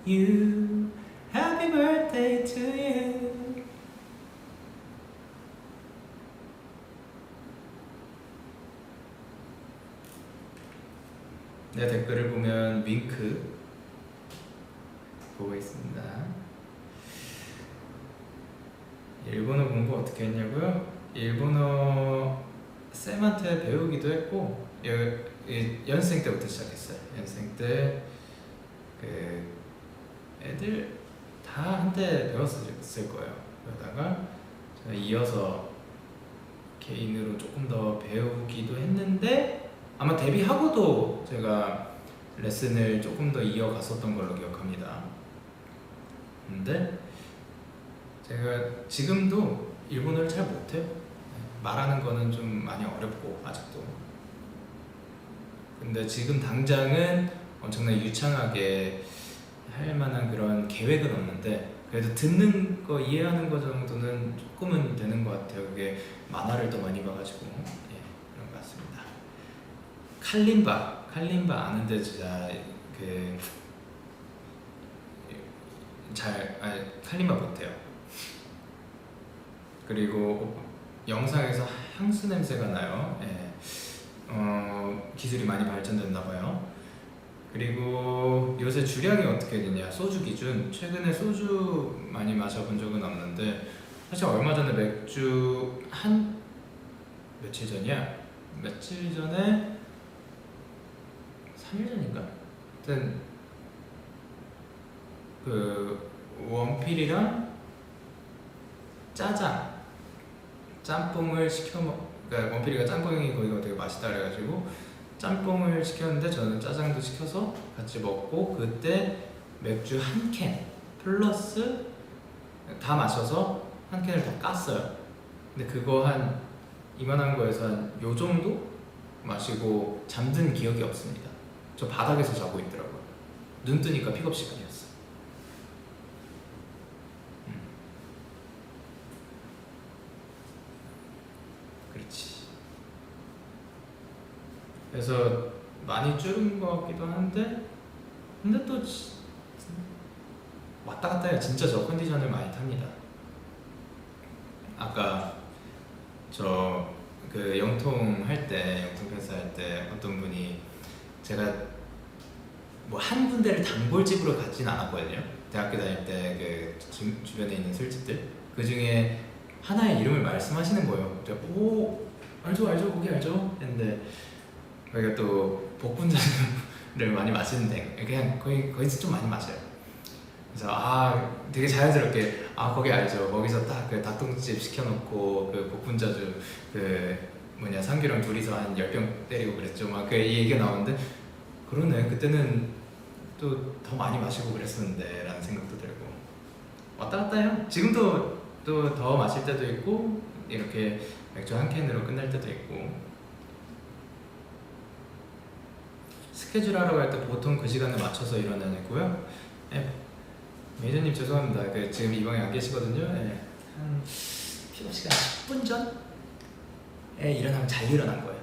you. Happy birthday to you. 내 댓글을 보면 윙크 보고 있습니다. 일본어 공부 어떻게 했냐고요? 일본어 쌤한테 배우기도 했고 연생 때부터 시작했어요. 연생 때 그 애들 다 한때 배웠을 거예요. 그러다가 제가 이어서 개인으로 조금 더 배우기도 했는데 아마 데뷔하고도 제가 레슨을 조금 더 이어갔었던 걸로 기억합니다. 근데 제가 지금도 일본어를 잘 못해요. 말하는 거는 좀 많이 어렵고 아직도. 근데 지금 당장은 엄청나게 유창하게 할 만한 그런 계획은 없는데 그래도 듣는 거 이해하는 거 정도는 조금은 되는 것 같아요. 그게 만화를 더 많이 봐가지고 그런 것 같습니다. 칼림바 아는데 진짜 칼림바 못해요. 그리고 영상에서 향수 냄새가 나요. 기술이 많이 발전됐나봐요. 그리고 요새 주량이 어떻게 되냐, 소주 기준. 최근에 소주 많이 마셔본 적은 없는데 사실 얼마 전에 맥주 며칠 전이야? 며칠 전에 3일 전인가? 하여튼 그 원필이랑 짬뽕을 그러니까 원필이가 짬뽕이 거기가 되게 맛있다 그래가지고 짬뽕을 시켰는데 저는 짜장도 시켜서 같이 먹고 그때 맥주 한 캔 플러스 다 마셔서 한 캔을 다 깠어요. 근데 그거 한 이만한 거에서 한 요 정도 마시고 잠든 기억이 없습니다. 저 바닥에서 자고 있더라고요. 눈 뜨니까 픽업 시간이었어요. 그렇지. 그래서 많이 줄은 것 같기도 한데 근데 또 왔다 갔다 해요. 진짜 저 컨디션을 많이 탑니다. 아까 저 그 영통 할 때, 영통 패스 할 때 어떤 분이, 제가 뭐 한 군데를 단골집으로 가진 않았거든요. 대학교 다닐 때 그 주변에 있는 술집들 그 중에 하나의 이름을 말씀하시는 거예요. 제가 오 알죠 알죠 거기 알죠 했는데, 거기가 또 복분자를 많이 마시는데 그냥 거기서 좀 많이 마셔요. 그래서 되게 자연스럽게 거기 알죠, 거기서 딱 그 닭똥집 시켜놓고 그 복분자주 그 뭐냐 상규랑 둘이서 한 10병 때리고 그랬죠. 막 그 얘기가 나오는데, 그러네 그때는 또 더 많이 마시고 그랬었는데 라는 생각도 들고, 왔다 갔다 해요. 지금도 또 더 마실 때도 있고 이렇게 맥주 한 캔으로 끝날 때도 있고. 스케줄 하러 갈 때 보통 그 시간에 맞춰서 일어나냐고요? 네. 매니저님 죄송합니다. 지금 이 방에 안 계시거든요. 네. 한 픽업 시간 10분 전에 일어나면 잘 일어난 거예요.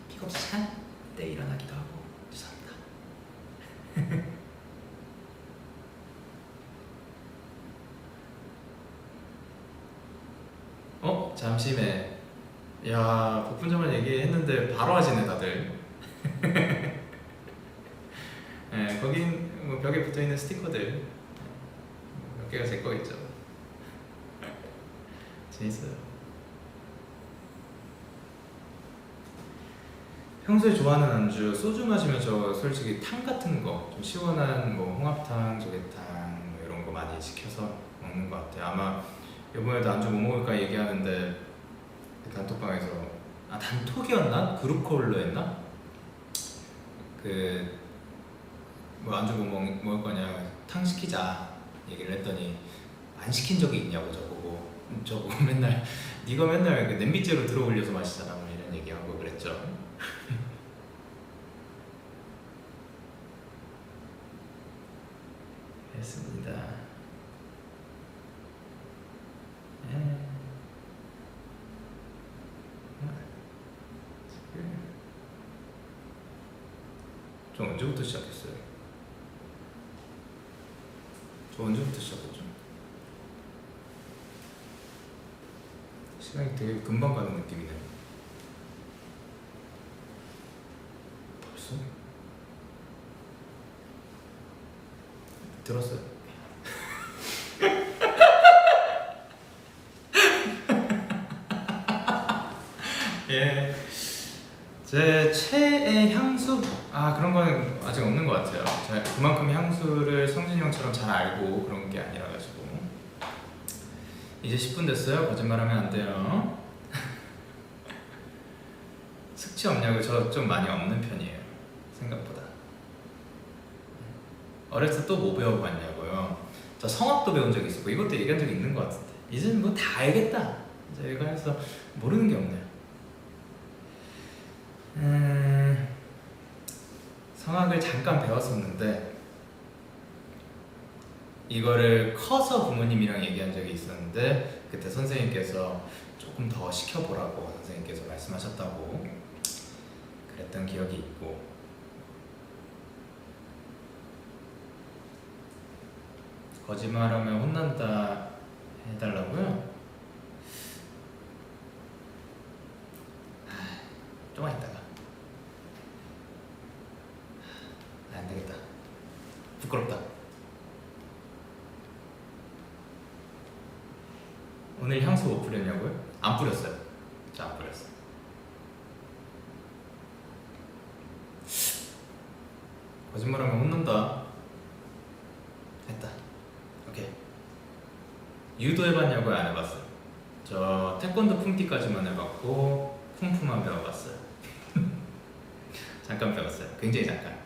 픽업 시간 때 일어나기도 하고. 죄송합니다. 잠시만. 야, 복분자만 얘기했는데 바로 하시네 다들. 네, 거긴 뭐 벽에 붙어있는 스티커들 몇 개가 제 거겠죠. 재밌어요. 평소에 좋아하는 안주, 소주 마시면 저 솔직히 탕 같은 거, 좀 시원한 뭐 홍합탕, 조개탕 뭐 이런 거 많이 시켜서 먹는 것 같아요. 아마 이번에도 안주 뭐 먹을까 얘기하는데 그 단톡방에서 단톡이었나? 그룹콜로 했나? 뭐 안주 뭐 먹을 거냐, 탕 시키자 얘기를 했더니 안 시킨 적이 있냐고 저보고 맨날 네가 맨날 그 냄비째로 들어 올려서 마시잖아 뭐 이런 얘기하고 그랬죠. 했습니다. 저 언제부터 시작했어요? 저 언제부터 시작했죠? 시간이 되게 금방 가는 느낌이네. 벌써? 들었어요? 예. 제 최애 향수? 그런 거는 아직 없는 것 같아요. 제가 그만큼 향수를 성진이 형처럼 잘 알고 그런 게 아니라 가지고. 이제 10분 됐어요? 거짓말하면 안 돼요. 숙취 없냐고? 저 좀 많이 없는 편이에요, 생각보다. 어렸을 때 또 뭐 배우고 갔냐고요? 저 성악도 배운 적이 있었고, 이것도 얘기한 적이 있는 것 같은데 이제는 뭐 다 알겠다 저희가 해서 모르는 게 없네요. 성악을 잠깐 배웠었는데 이거를 커서 부모님이랑 얘기한 적이 있었는데, 그때 선생님께서 조금 더 시켜보라고 선생님께서 말씀하셨다고 그랬던 기억이 있고. 거짓말하면 혼난다 해달라고요? 조금만 있다가. 안 되겠다. 부끄럽다. 오늘 향수 못 뿌렸냐고요? 안 뿌렸어요. 저 안 뿌렸어요. 거짓말하면 혼난다 했다. 오케이. 유도 해봤냐고요? 안 해봤어요. 저 태권도 품기까지만 해봤고 쿵푸만 배워봤어요. 잠깐 배웠어요. 굉장히 잠깐.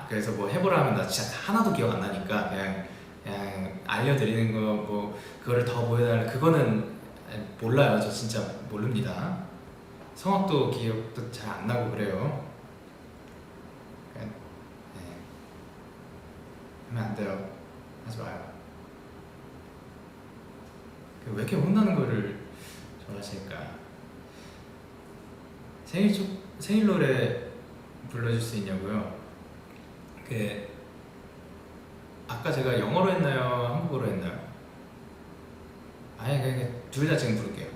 그래서 뭐 해보라 하면 나 진짜 하나도 기억 안 나니까 그냥 알려드리는 거, 뭐 그거를 더 보여달라, 그거는 몰라요. 저 진짜 모릅니다. 성악도 기억도 잘 안 나고 그래요. 하면 안 돼요. 하지 마요. 왜 이렇게 혼나는 거를 좋아하실까? 생일 노래 불러줄 수 있냐고요? 그 아까 제가 영어로 했나요? 한국어로 했나요? 아니 그냥 둘 다 지금 부를게요.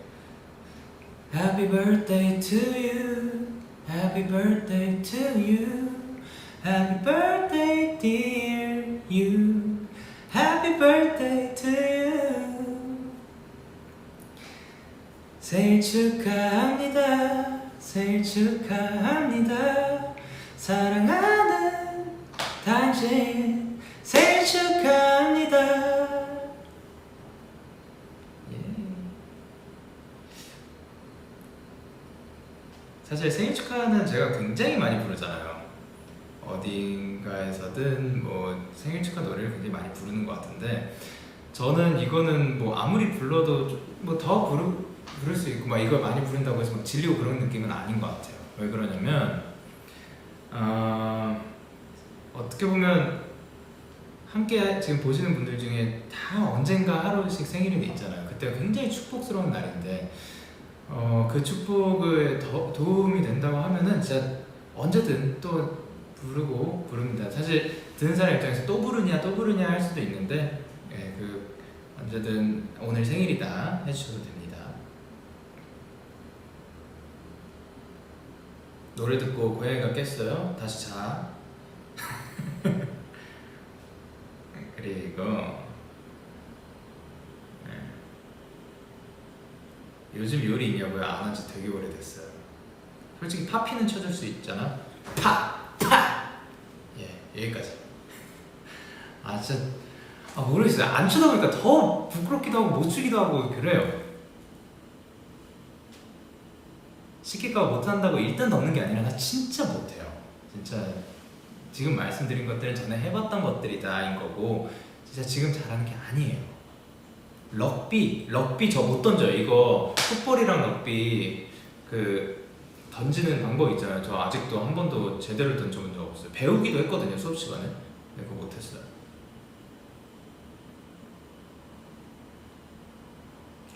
Happy birthday to you. Happy birthday to you. Happy birthday dear you. Happy birthday to you. 생일 축하합니다. 생일 축하합니다. 사랑하는 당신 생일 축하합니다. 사실 생일 축하는 제가 굉장히 많이 부르잖아요. 어딘가에서든 뭐 생일 축하 노래를 굉장히 많이 부르는 것 같은데, 저는 이거는 뭐 아무리 불러도 뭐 더 부를 수 있고 막 이걸 많이 부른다고 해서 막 질리고 그런 느낌은 아닌 것 같아요. 왜 그러냐면 어떻게 보면 함께 지금 보시는 분들 중에 다 언젠가 하루씩 생일이 있잖아요. 그때가 굉장히 축복스러운 날인데 그 축복에 도움이 된다고 하면은 진짜 언제든 또 부릅니다. 사실 듣는 사람 입장에서 또 부르냐 할 수도 있는데, 예, 그 언제든 오늘 생일이다 해주셔도 됩니다. 노래 듣고 고양이가 깼어요. 다시 자. 그리고 요즘 요리 있냐고요? 안 한 지 되게 오래됐어요. 솔직히 파피는 쳐줄 수 있잖아. 파! 예, 여기까지. 진짜 모르겠어요. 안 추다 보니까 더 부끄럽기도 하고 못 추기도 하고 그래요. 시킬까 못한다고 일단 넘는 게 아니라 나 진짜 못해요. 진짜 지금 말씀드린 것들은 전에 해봤던 것들이다인 거고, 진짜 지금 잘하는 게 아니에요. 럭비 저 못 던져요. 이거 풋볼이랑 럭비 그 던지는 방법 있잖아요. 저 아직도 한 번도 제대로 던져본 적 없어요. 배우기도 했거든요, 수업 시간에. 근데 그거 못했어요.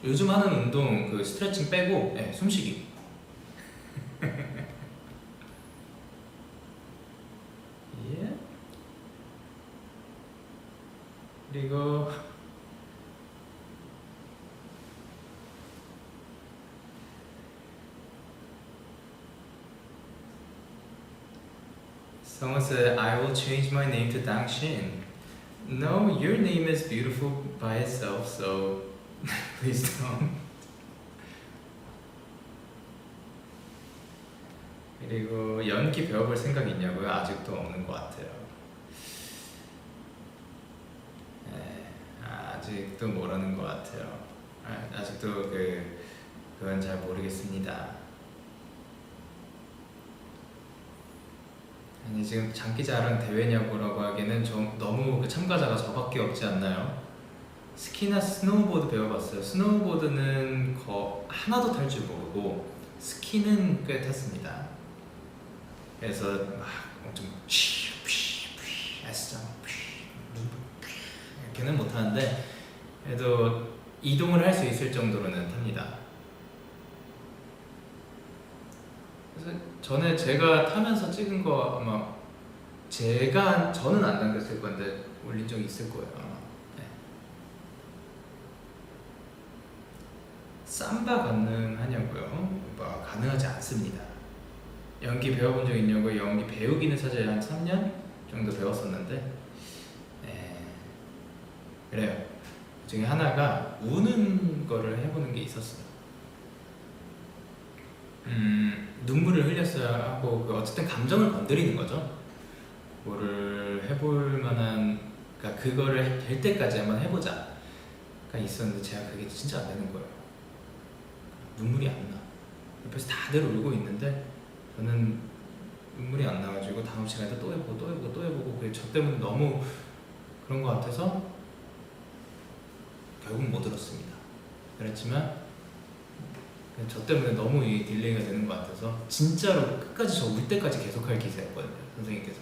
요즘 하는 운동 그 스트레칭 빼고 숨쉬기. 예. 그리고 someone said, I will change my name to 당신. No, your name is beautiful by itself, so please don't. 그리고 연기 배워볼 생각 있냐고요? 아직도 없는 것 같아요. 아직도 모르는 것 같아요. 아직도 그건 잘 모르겠습니다. 아니 지금 장기자랑 대회냐고라고 하기에는 좀 너무 참가자가 저밖에 없지 않나요? 스키나 스노우보드 배워봤어요. 스노우보드는 하나도 탈 줄 모르고 스키는 꽤 탔습니다. 그래서 막 엄청 이렇게는 못하는데 그래도 이동을 할 수 있을 정도로는 탑니다. 그래서 전에 제가 타면서 찍은 거 아마 저는 안 남겼을 건데 올린 적이 있을 거예요 아마. 네. 삼바 가능하냐고요? 뭐 가능하지 않습니다. 연기 배워본 적 있냐고요? 연기 배우기는 사실 한 3년 정도 배웠었는데 그래요. 그 중에 하나가 우는 거를 해보는 게 있었어요. 눈물을 흘렸어야 하고 어쨌든 감정을 건드리는 거죠. 뭐를 해볼 만한, 그러니까 그거를 될 때까지 한번 해보자가 있었는데 제가 그게 진짜 안 되는 거예요. 눈물이 안 나. 옆에서 다들 울고 있는데 저는 눈물이 안 나가지고 다음 시간에 또 해보고 그게 저 때문에 너무 그런 것 같아서 결국 못 들었습니다. 그랬지만 저 때문에 너무 이 딜레이가 되는 것 같아서 진짜로 끝까지 저 울 때까지 계속할 기세였거든요, 선생님께서.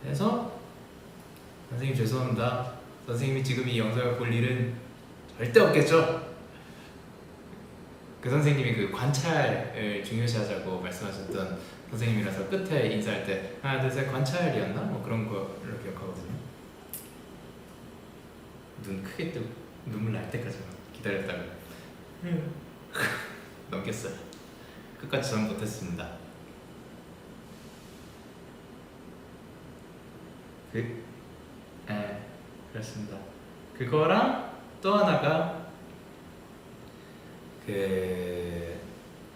그래서 선생님 죄송합니다. 선생님이 지금 이 영상을 볼 일은 절대 없겠죠? 그 선생님이 그 관찰을 중요시하자고 말씀하셨던 선생님이라서 끝에 인사할 때 하나 둘 셋 관찰이었나? 뭐 그런 거를 기억하거든요. 눈 크게 뜨고 눈물 날 때까지 기다렸다가 넘겼어요. 끝까지 전 못했습니다. 그렇습니다. 그거랑 또 하나가 그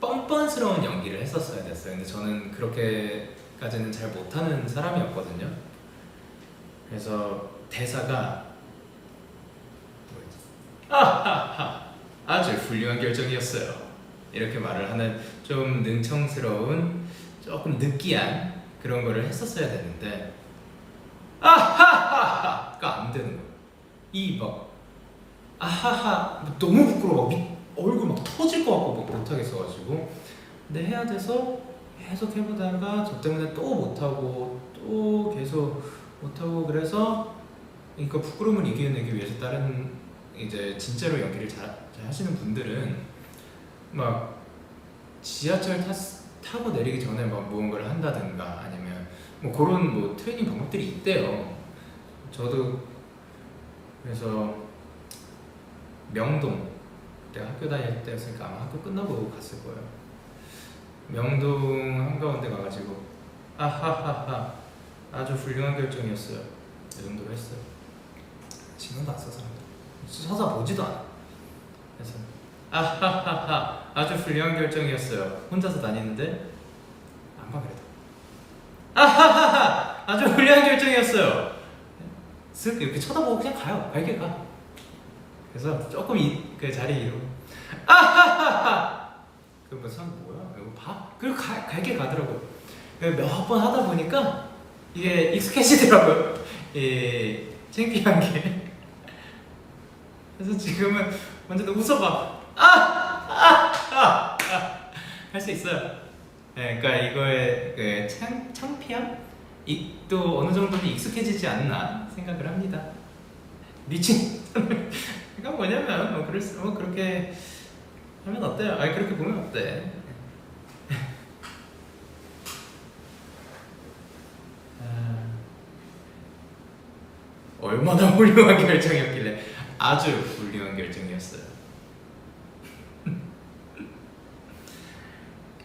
뻔뻔스러운 연기를 했었어야 됐어요. 근데 저는 그렇게까지는 잘 못하는 사람이었거든요. 그래서 대사가 아하하 아주 훌륭한 결정이었어요. 이렇게 말을 하는 좀 능청스러운 조금 느끼한 그런 거를 했었어야 되는데 아하하하가 안 되는 거예요. 이 막 아하하 너무 부끄러워. 얼굴 막 터질 것 같고 막 못하겠어가지고 근데 해야 돼서 계속 해보다가 저 때문에 또 못하고 또 계속 못하고 그래서 그러니까 부끄러움을 이겨내기 위해서 다른 이제 진짜로 연기를 잘 하시는 분들은 막 지하철 타고 내리기 전에 막 무언가를 한다든가 아니면 뭐 그런 뭐 트레이닝 방법들이 있대요. 저도 그래서 명동 내가 학교 다닐 때였으니까 아마 학교 끝나고 갔을 거예요. 명동 한가운데 가가지고 아하하하 아주 훌륭한 결정이었어요. 이 정도로 했어요. 지금도 안 써서 서서 보지도 않아. 그래서 아하하하 아주 훌륭한 결정이었어요. 혼자서 다니는데 안 봐 그래도 아하하하 아주 훌륭한 결정이었어요. 쓱 이렇게 쳐다보고 그냥 가요. 갈게 가. 그래서 조금 그 자리 이러고 아하하하 그럼 사람 뭐야? 이거 봐? 그리고 갈게 가더라고요. 몇 번 하다 보니까 이게 익숙해지더라고요. 창피한 게. 그래서 지금은 완전 웃어봐. 할 수 있어요. 네, 그러니까 이거의 그 창피함? 또 어느 정도는 익숙해지지 않나 생각을 합니다. 미친. 그러니까 뭐냐면 뭐 그렇게 하면 어때요? 아니 그렇게 보면 어때? 얼마나 훌륭한 결정이었길래 아주 훌륭한 결정이었어요.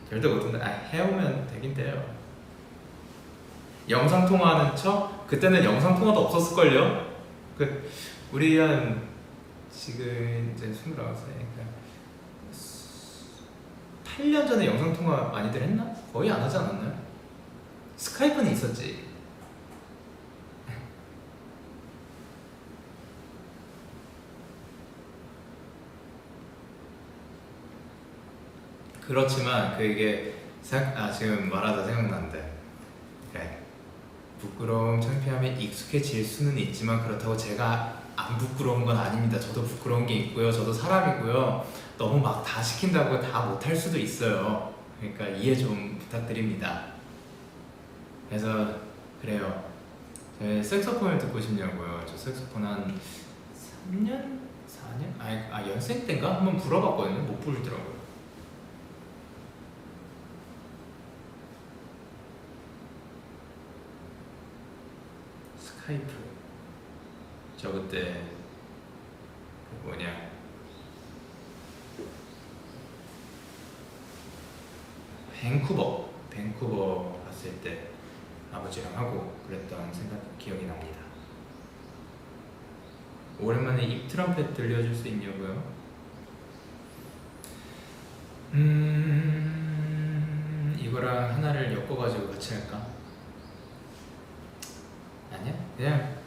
절대 못한다. 해오면 되긴 돼요. 영상통화하는 척? 그때는 영상통화도 없었을걸요? 우리 한 지금 이제 29살이니까 8년 전에 영상통화 많이들 했나? 거의 안 하지 않았나요? 스카이프는 있었지. 그렇지만 그게 지금 말하다 생각났는데 그래 부끄러움, 창피함에 익숙해질 수는 있지만 그렇다고 제가 안 부끄러운 건 아닙니다. 저도 부끄러운 게 있고요. 저도 사람이고요. 너무 막 다 시킨다고 다 못할 수도 있어요. 그러니까 이해 좀 부탁드립니다. 그래서 그래요. 색소폰을 듣고 싶냐고요. 저 색소폰 한 3년? 4년? 연생 때인가? 한번 불어봤거든요. 못 부르더라고요. 스카이프 저 그때 뭐냐 밴쿠버 갔을 때 아버지랑 하고 그랬던 기억이 납니다. 오랜만에 입 트럼펫 들려줄 수 있냐고요? 이거랑 하나를 엮어가지고 같이 할까? 아니야? 그냥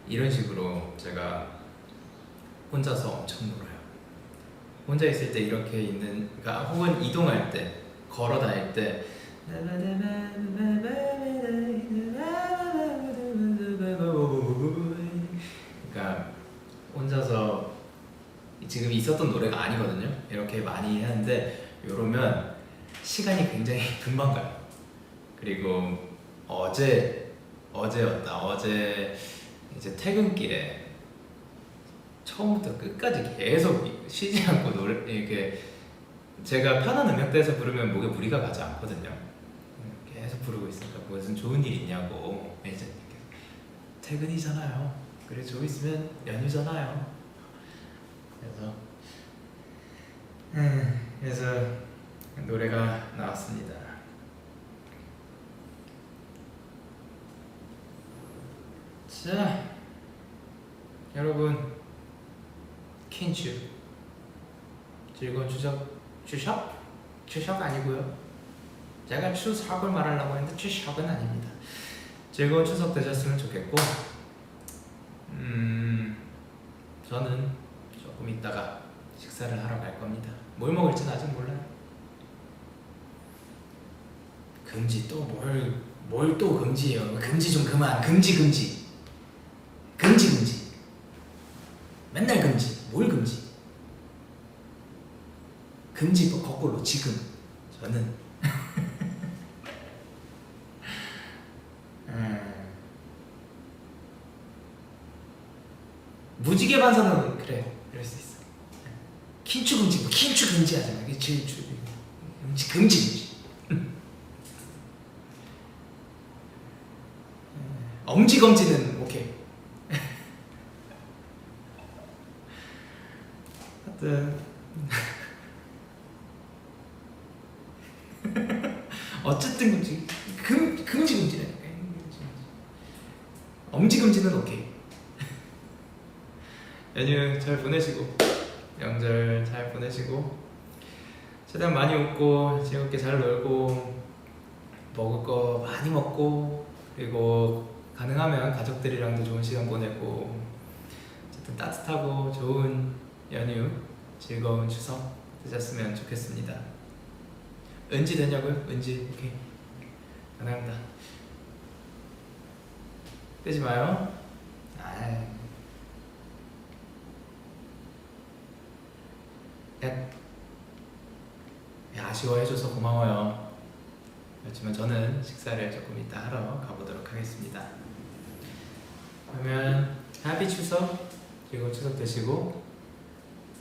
이런 식으로 제가 혼자서 엄청 놀아요. 혼자 있을 때 이렇게 있는, 그러니까 혹은 이동할 때, 걸어 다닐 때 그러니까 혼자서 지금 있었던 노래가 아니거든요. 이렇게 많이 하는데 이러면 시간이 굉장히 금방 가요. 그리고 어제였다. 어제 이제 퇴근길에 처음부터 끝까지 계속 쉬지 않고 이렇게 제가 편한 음역대에서 부르면 목에 무리가 가지 않거든요. 계속 부르고 있으니까 무슨 좋은 일 있냐고. 이제 퇴근이잖아요. 그래 좀 있으면 연휴잖아요. 그래서 노래가 나왔습니다. 자, 여러분 킨츄 즐거운 추석 아니고요. 제가 추석을 말하려고 했는데 추석은 아닙니다. 즐거운 추석 되셨으면 좋겠고, 저는 조금 있다가 식사를 하러 갈 겁니다. 뭘 먹을지는 아직 몰라요. 금지 또 뭘 또 금지예요. 금지 좀 그만. 금지 맨날 금지. 뭘 금지? 금지 거꾸로 지금. 저는 무지개 반사는 그래, 이럴 수 있어. 킨추 금지 하잖아. 금지. 엄지 검지는 오케이. 하여튼 어쨌든 금지네. 엄지 금지는 오케이. 연휴 잘 보내시고, 명절 잘 보내시고, 최대한 많이 웃고 즐겁게 잘 놀고, 먹을 거 많이 먹고, 그리고 가능하면 가족들이랑도 좋은 시간 보내고, 어쨌든 따뜻하고 좋은 연휴, 즐거운 추석 되셨으면 좋겠습니다. 은지 되냐고요? 은지 오케이. 가능합니다. 끄지 마요. 아쉬워해줘서 고마워요. 그렇지만 저는 식사를 조금 이따 하러 가보도록 하겠습니다. 그러면 해피 추석, 즐거운 추석 되시고,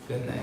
끝나요.